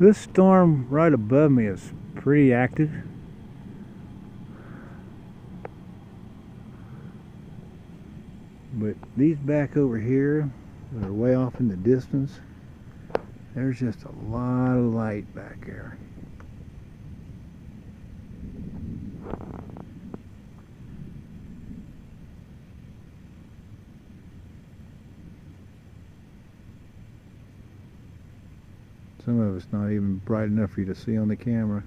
This storm right above me is pretty active. But these back over here that are way off in the distance, there's just a lot of light back there. Some of it's not even bright enough for you to see on the camera.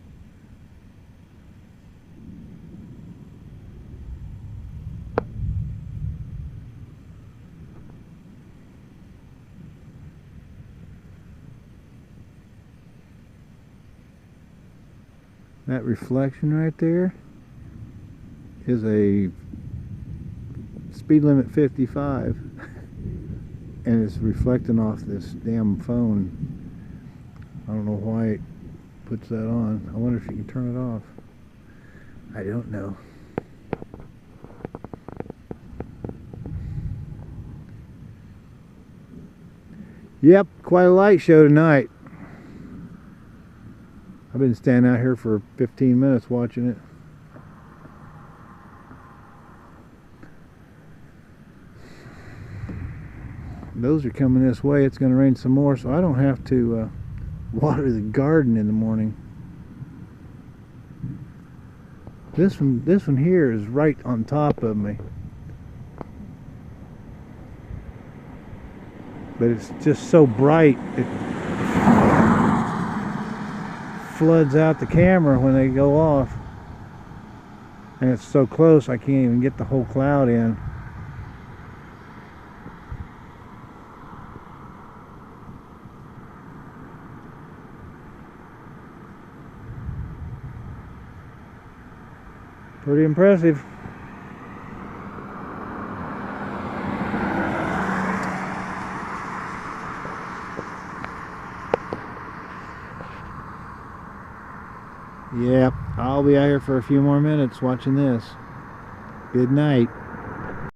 That reflection right there is a speed limit 55 and it's reflecting off this damn phone. I don't know why it puts that on. I wonder if you can turn it off. I don't know. Yep, quite a light show tonight. I've been standing out here for 15 minutes watching it. Those are coming this way. It's going to rain some more, so I don't have to water the garden in the morning. This one here is right on top of me, but it's just so bright it floods out the camera when they go off, and it's so close I can't even get the whole cloud in. Pretty impressive. Yeah, I'll be out here for a few more minutes watching this. Good night.